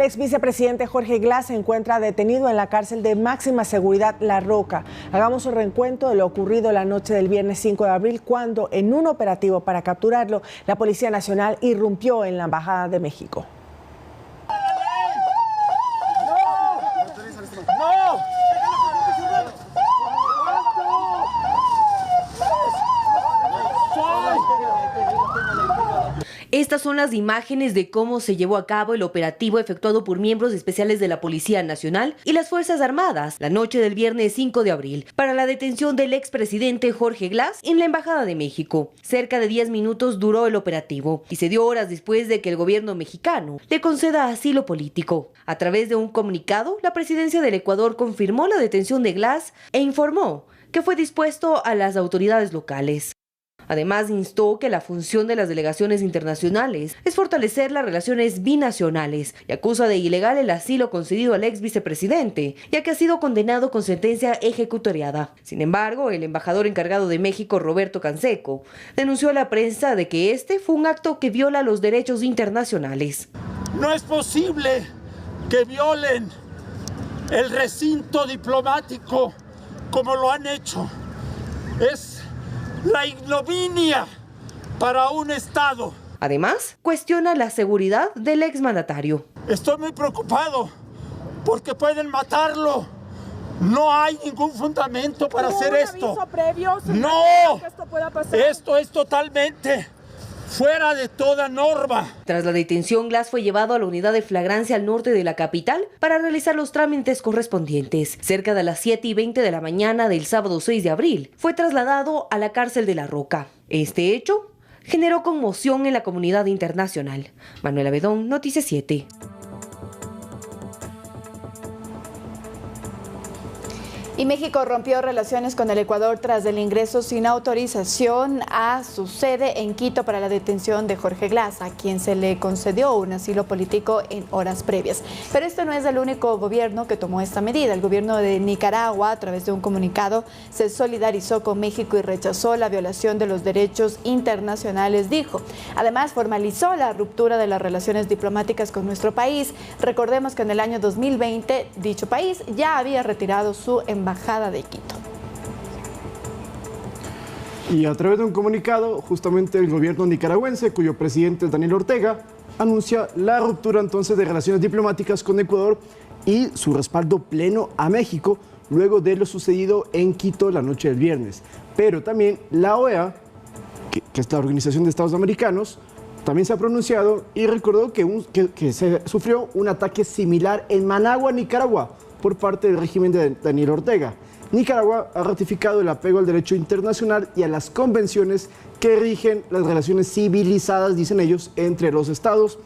ex vicepresidente Jorge Glass se encuentra detenido en la cárcel de máxima seguridad La Roca. Hagamos un recuento de lo ocurrido la noche del viernes 5 de abril, cuando en un operativo para capturarlo, la Policía Nacional irrumpió en la Embajada de México. Estas son las imágenes de cómo se llevó a cabo el operativo efectuado por miembros especiales de la Policía Nacional y las Fuerzas Armadas la noche del viernes 5 de abril para la detención del expresidente Jorge Glass en la Embajada de México. Cerca de 10 minutos duró el operativo y se dio horas después de que el gobierno mexicano le conceda asilo político. A través de un comunicado, la presidencia del Ecuador confirmó la detención de Glass e informó que fue dispuesto a las autoridades locales. Además, instó que la función de las delegaciones internacionales es fortalecer las relaciones binacionales y acusa de ilegal el asilo concedido al ex vicepresidente, ya que ha sido condenado con sentencia ejecutoriada. Sin embargo, el embajador encargado de México, Roberto Canseco, denunció a la prensa de que este fue un acto que viola los derechos internacionales. No es posible que violen el recinto diplomático como lo han hecho. Es la ignominia para un Estado. Además, cuestiona la seguridad del exmandatario. Estoy muy preocupado porque pueden matarlo. No hay ningún fundamento para hacer esto. No, esto es totalmente fuera de toda norma. Tras la detención, Glass fue llevado a la unidad de flagrancia al norte de la capital para realizar los trámites correspondientes. Cerca de las 7:20 de la mañana del sábado 6 de abril, fue trasladado a la cárcel de La Roca. Este hecho generó conmoción en la comunidad internacional. Manuela Bedón, Noticias 7. Y México rompió relaciones con el Ecuador tras el ingreso sin autorización a su sede en Quito para la detención de Jorge Glass, a quien se le concedió un asilo político en horas previas. Pero este no es el único gobierno que tomó esta medida. El gobierno de Nicaragua, a través de un comunicado, se solidarizó con México y rechazó la violación de los derechos internacionales, dijo. Además, formalizó la ruptura de las relaciones diplomáticas con nuestro país. Recordemos que en el año 2020, dicho país ya había retirado su embajada de Quito. Y a través de un comunicado, justamente el gobierno nicaragüense, cuyo presidente es Daniel Ortega, anuncia la ruptura entonces de relaciones diplomáticas con Ecuador y su respaldo pleno a México luego de lo sucedido en Quito la noche del viernes. Pero también la OEA, que es la Organización de Estados Americanos, también se ha pronunciado y recordó que se sufrió un ataque similar en Managua, Nicaragua, por parte del régimen de Daniel Ortega. Nicaragua ha ratificado el apego al derecho internacional y a las convenciones que rigen las relaciones civilizadas, dicen ellos, entre los estados.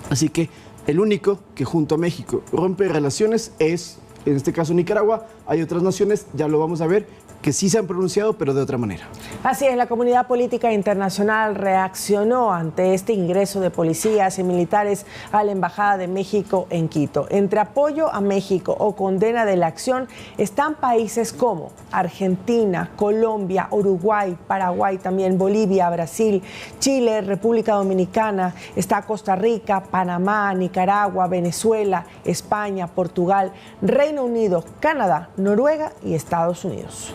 Así que el único que junto a México rompe relaciones es, en este caso, Nicaragua. Hay otras naciones, ya lo vamos a ver, que sí se han pronunciado, pero de otra manera. Así es, la comunidad política internacional reaccionó ante este ingreso de policías y militares a la Embajada de México en Quito. Entre apoyo a México o condena de la acción están países como Argentina, Colombia, Uruguay, Paraguay, también Bolivia, Brasil, Chile, República Dominicana, está Costa Rica, Panamá, Nicaragua, Venezuela, España, Portugal, Reino Unido, Canadá, Noruega y Estados Unidos.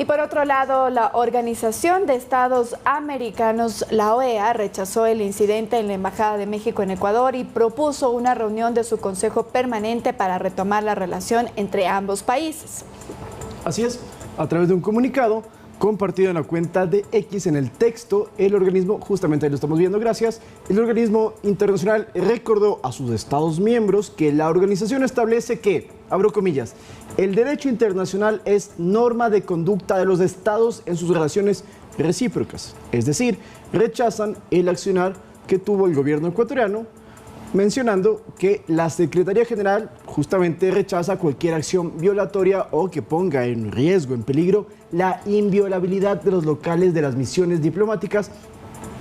Y por otro lado, la Organización de Estados Americanos, la OEA, rechazó el incidente en la Embajada de México en Ecuador y propuso una reunión de su Consejo Permanente para retomar la relación entre ambos países. Así es, a través de un comunicado compartido en la cuenta de X, en el texto, el organismo, justamente ahí lo estamos viendo, gracias, el organismo internacional recordó a sus estados miembros que la organización establece que, abro comillas, el derecho internacional es norma de conducta de los estados en sus relaciones recíprocas, es decir, rechazan el accionar que tuvo el gobierno ecuatoriano, mencionando que la Secretaría General justamente rechaza cualquier acción violatoria o que ponga en riesgo, en peligro, la inviolabilidad de los locales de las misiones diplomáticas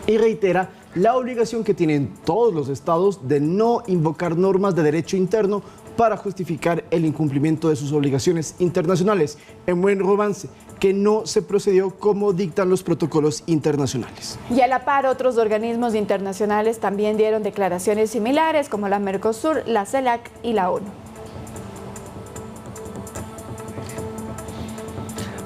y reitera la obligación que tienen todos los estados de no invocar normas de derecho interno para justificar el incumplimiento de sus obligaciones internacionales. En buen romance, que no se procedió como dictan los protocolos internacionales. Y a la par, otros organismos internacionales también dieron declaraciones similares, como la Mercosur, la CELAC y la ONU.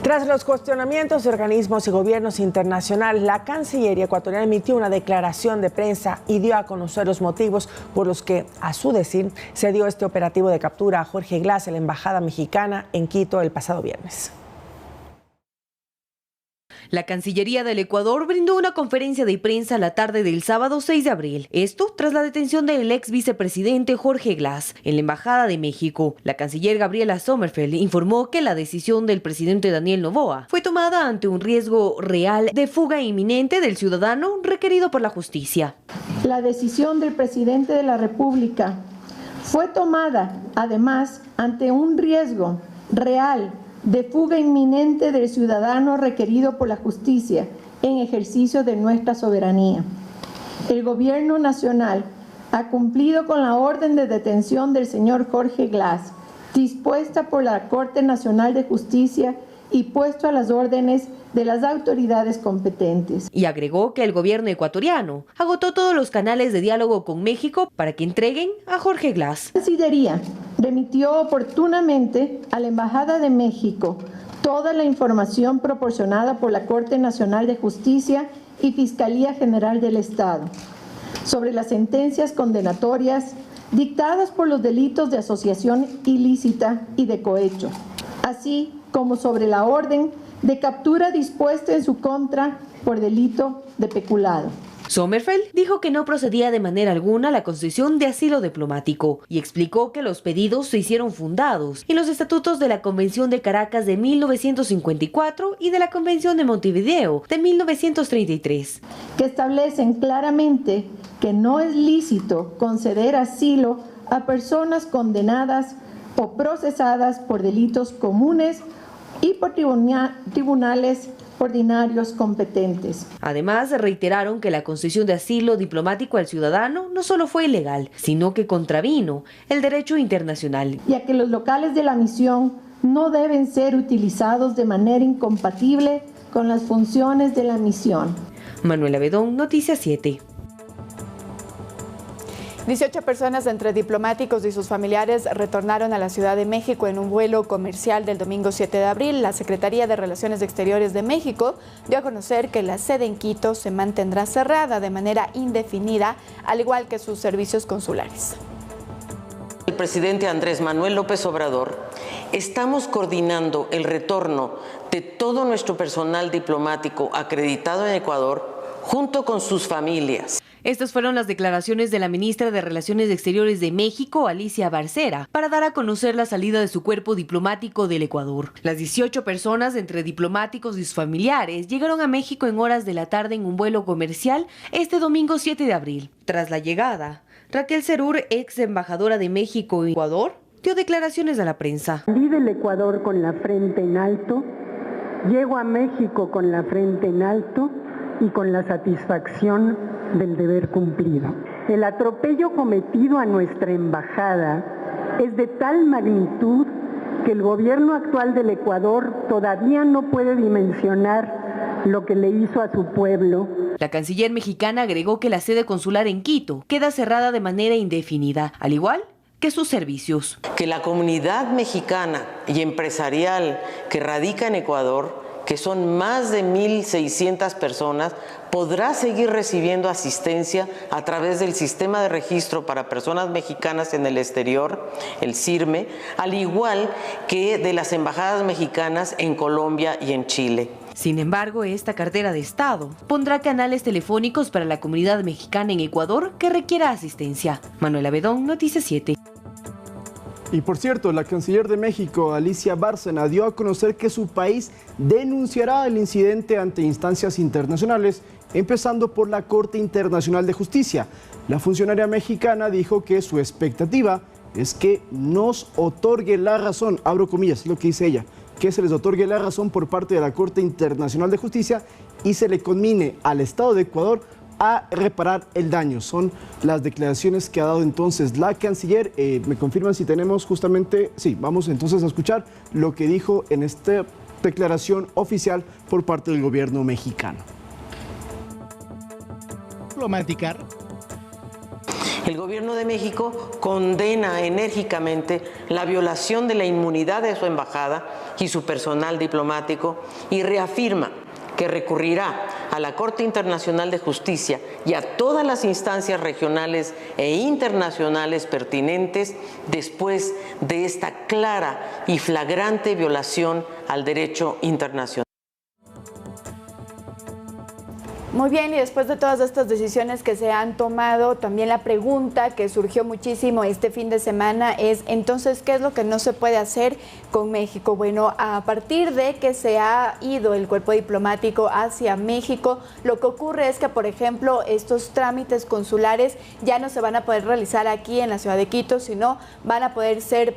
Tras los cuestionamientos de organismos y gobiernos internacionales, la Cancillería ecuatoriana emitió una declaración de prensa y dio a conocer los motivos por los que, a su decir, se dio este operativo de captura a Jorge Glass en la Embajada Mexicana en Quito el pasado viernes. La Cancillería del Ecuador brindó una conferencia de prensa la tarde del sábado 6 de abril. Esto tras la detención del ex vicepresidente Jorge Glass en la Embajada de México. La canciller Gabriela Sommerfeld informó que la decisión del presidente Daniel Noboa fue tomada ante un riesgo real de fuga inminente del ciudadano requerido por la justicia. La decisión del presidente de la República fue tomada, además, ante un riesgo real de fuga inminente del ciudadano requerido por la justicia en ejercicio de nuestra soberanía. El Gobierno Nacional ha cumplido con la orden de detención del señor Jorge Glass, dispuesta por la Corte Nacional de Justicia y puesto a las órdenes de las autoridades competentes. Y agregó que el gobierno ecuatoriano agotó todos los canales de diálogo con México para que entreguen a Jorge Glass. La Cancillería remitió oportunamente a la Embajada de México toda la información proporcionada por la Corte Nacional de Justicia y Fiscalía General del Estado sobre las sentencias condenatorias dictadas por los delitos de asociación ilícita y de cohecho, así como sobre la orden de captura dispuesta en su contra por delito de peculado. Sommerfeld dijo que no procedía de manera alguna la concesión de asilo diplomático y explicó que los pedidos se hicieron fundados en los estatutos de la Convención de Caracas de 1954 y de la Convención de Montevideo de 1933. Que establecen claramente que no es lícito conceder asilo a personas condenadas o procesadas por delitos comunes y por tribunales ordinarios competentes. Además, reiteraron que la concesión de asilo diplomático al ciudadano no solo fue ilegal, sino que contravino el derecho internacional. Ya que los locales de la misión no deben ser utilizados de manera incompatible con las funciones de la misión. Manuela Bedón, Noticias 7. 18 personas entre diplomáticos y sus familiares retornaron a la Ciudad de México en un vuelo comercial del domingo 7 de abril. La Secretaría de Relaciones Exteriores de México dio a conocer que la sede en Quito se mantendrá cerrada de manera indefinida, al igual que sus servicios consulares. El presidente Andrés Manuel López Obrador, estamos coordinando el retorno de todo nuestro personal diplomático acreditado en Ecuador junto con sus familias. Estas fueron las declaraciones de la ministra de Relaciones Exteriores de México, Alicia Barcera, para dar a conocer la salida de su cuerpo diplomático del Ecuador. Las 18 personas, entre diplomáticos y sus familiares, llegaron a México en horas de la tarde en un vuelo comercial este domingo 7 de abril. Tras la llegada, Raquel Cerur, ex embajadora de México en Ecuador, dio declaraciones a la prensa. Salí del Ecuador con la frente en alto, llego a México con la frente en alto y con la satisfacción del deber cumplido. El atropello cometido a nuestra embajada es de tal magnitud que el gobierno actual del Ecuador todavía no puede dimensionar lo que le hizo a su pueblo. La canciller mexicana agregó que la sede consular en Quito queda cerrada de manera indefinida, al igual que sus servicios. Que la comunidad mexicana y empresarial que radica en Ecuador, que son más de 1.600 personas, podrá seguir recibiendo asistencia a través del Sistema de Registro para Personas Mexicanas en el Exterior, el SIRME, al igual que de las embajadas mexicanas en Colombia y en Chile. Sin embargo, esta cartera de Estado pondrá canales telefónicos para la comunidad mexicana en Ecuador que requiera asistencia. Manuela Bedón, Noticias 7. Y por cierto, la canciller de México, Alicia Bárcena, dio a conocer que su país denunciará el incidente ante instancias internacionales, empezando por la Corte Internacional de Justicia. La funcionaria mexicana dijo que su expectativa es que nos otorgue la razón, abro comillas, es lo que dice ella, que se les otorgue la razón por parte de la Corte Internacional de Justicia y se le conmine al Estado de Ecuador a reparar el daño. Son las declaraciones que ha dado entonces la canciller. Me confirman si tenemos justamente, sí, vamos entonces a escuchar lo que dijo en este declaración oficial por parte del gobierno mexicano. El gobierno de México condena enérgicamente la violación de la inmunidad de su embajada y su personal diplomático y reafirma que recurrirá a la Corte Internacional de Justicia y a todas las instancias regionales e internacionales pertinentes después de esta clara y flagrante violación al derecho internacional. Muy bien, y después de todas estas decisiones que se han tomado, también la pregunta que surgió muchísimo este fin de semana es, entonces, ¿qué es lo que no se puede hacer con México? Bueno, a partir de que se ha ido el cuerpo diplomático hacia México, lo que ocurre es que, por ejemplo, estos trámites consulares ya no se van a poder realizar aquí en la ciudad de Quito, sino van a poder ser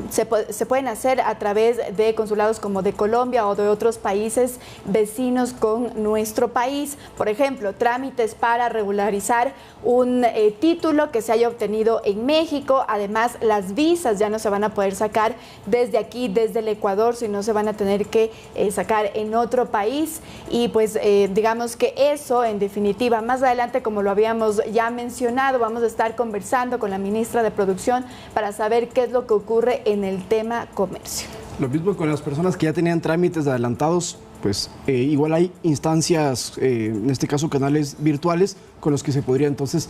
se pueden hacer a través de consulados como de Colombia o de otros países vecinos con nuestro país. Por ejemplo, trámites para regularizar un título que se haya obtenido en México. Además, las visas ya no se van a poder sacar desde aquí, desde el Ecuador, sino se van a tener que sacar en otro país. Y pues digamos que eso, en definitiva, más adelante, como lo habíamos ya mencionado, vamos a estar conversando con la ministra de Producción para saber qué es lo que ocurre en el tema comercio. Lo mismo con las personas que ya tenían trámites adelantados, pues igual hay instancias, en este caso canales virtuales, con los que se podría entonces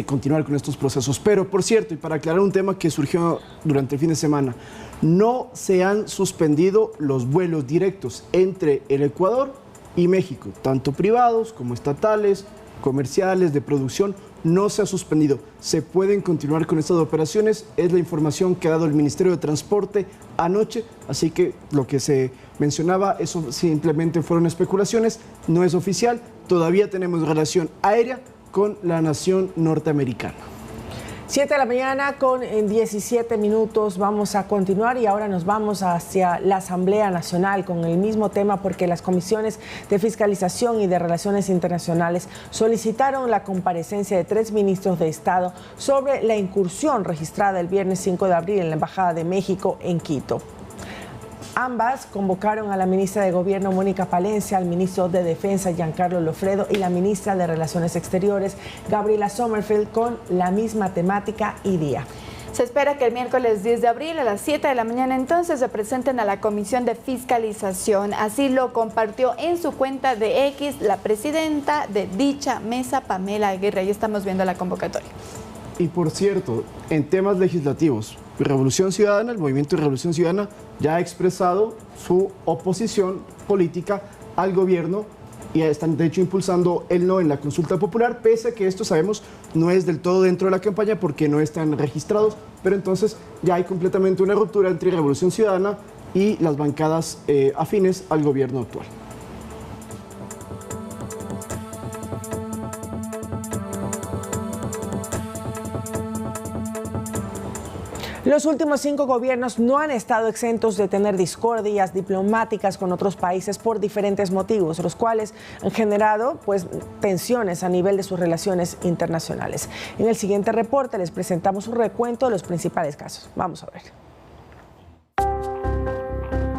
continuar con estos procesos. Pero, por cierto, y para aclarar un tema que surgió durante el fin de semana, no se han suspendido los vuelos directos entre el Ecuador y México, tanto privados como estatales, comerciales, de producción. No se ha suspendido, se pueden continuar con estas operaciones, es la información que ha dado el Ministerio de Transporte anoche, así que lo que se mencionaba, eso simplemente fueron especulaciones, no es oficial, todavía tenemos relación aérea con la nación norteamericana. 7 de la mañana con 17 minutos, vamos a continuar y ahora nos vamos hacia la Asamblea Nacional con el mismo tema porque las comisiones de fiscalización y de relaciones internacionales solicitaron la comparecencia de 3 ministros de Estado sobre la incursión registrada el viernes 5 de abril en la Embajada de México en Quito. Ambas convocaron a la ministra de Gobierno, Mónica Palencia, al ministro de Defensa, Giancarlo Lofredo, y la ministra de Relaciones Exteriores, Gabriela Sommerfeld, con la misma temática y día. Se espera que el miércoles 10 de abril a las 7 de la mañana entonces se presenten a la Comisión de Fiscalización. Así lo compartió en su cuenta de X la presidenta de dicha mesa, Pamela Aguirre. Ahí estamos viendo la convocatoria. Y por cierto, en temas legislativos, Revolución Ciudadana, el Movimiento de Revolución Ciudadana ya ha expresado su oposición política al gobierno y están de hecho impulsando el no en la consulta popular, pese a que esto sabemos no es del todo dentro de la campaña porque no están registrados, pero entonces ya hay completamente una ruptura entre Revolución Ciudadana y las bancadas afines al gobierno actual. Los últimos 5 gobiernos no han estado exentos de tener discordias diplomáticas con otros países por diferentes motivos, los cuales han generado tensiones a nivel de sus relaciones internacionales. En el siguiente reporte les presentamos un recuento de los principales casos. Vamos a ver.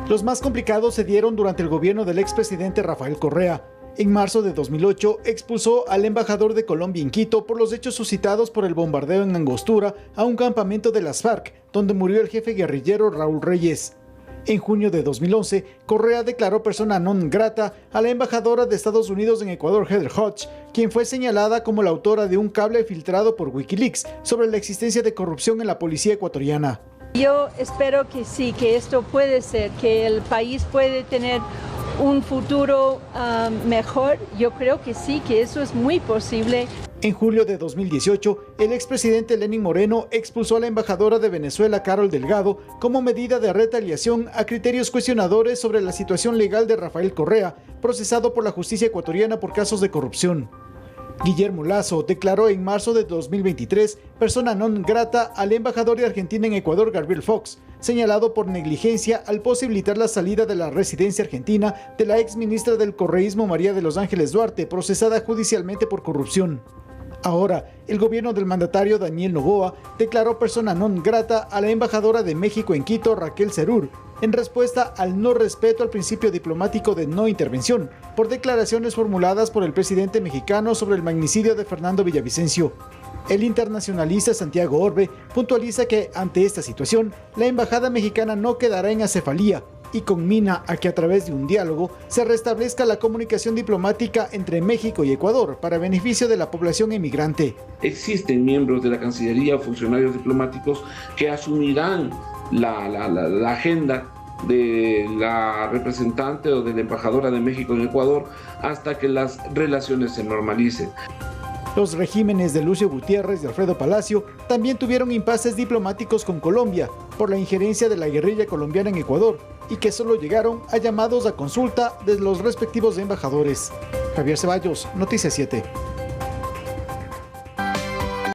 Los más complicados se dieron durante el gobierno del expresidente Rafael Correa. En marzo de 2008 expulsó al embajador de Colombia en Quito por los hechos suscitados por el bombardeo en Angostura a un campamento de las FARC, donde murió el jefe guerrillero Raúl Reyes. En junio de 2011, Correa declaró persona non grata a la embajadora de Estados Unidos en Ecuador, Heather Hodge, quien fue señalada como la autora de un cable filtrado por Wikileaks sobre la existencia de corrupción en la policía ecuatoriana. Yo espero que sí, que esto puede ser, que el país puede tener un futuro mejor. Yo creo que sí, que eso es muy posible. En julio de 2018, el expresidente Lenín Moreno expulsó a la embajadora de Venezuela, Carol Delgado, como medida de retaliación a criterios cuestionadores sobre la situación legal de Rafael Correa, procesado por la justicia ecuatoriana por casos de corrupción. Guillermo Lasso declaró en marzo de 2023 persona non grata al embajador de Argentina en Ecuador, Gabriel Fox, señalado por negligencia al posibilitar la salida de la residencia argentina de la ex ministra del correísmo María de los Ángeles Duarte, procesada judicialmente por corrupción. Ahora, el gobierno del mandatario Daniel Noboa declaró persona non grata a la embajadora de México en Quito, Raquel Serur, en respuesta al no respeto al principio diplomático de no intervención, por declaraciones formuladas por el presidente mexicano sobre el magnicidio de Fernando Villavicencio. El internacionalista Santiago Orbe puntualiza que, ante esta situación, la embajada mexicana no quedará en acefalía y conmina a que a través de un diálogo se restablezca la comunicación diplomática entre México y Ecuador para beneficio de la población emigrante. Existen miembros de la Cancillería o funcionarios diplomáticos que asumirán la agenda de la representante o de la embajadora de México en Ecuador hasta que las relaciones se normalicen. Los regímenes de Lucio Gutiérrez y Alfredo Palacio también tuvieron impases diplomáticos con Colombia por la injerencia de la guerrilla colombiana en Ecuador y que solo llegaron a llamados a consulta de los respectivos embajadores. Javier Ceballos, Noticias 7.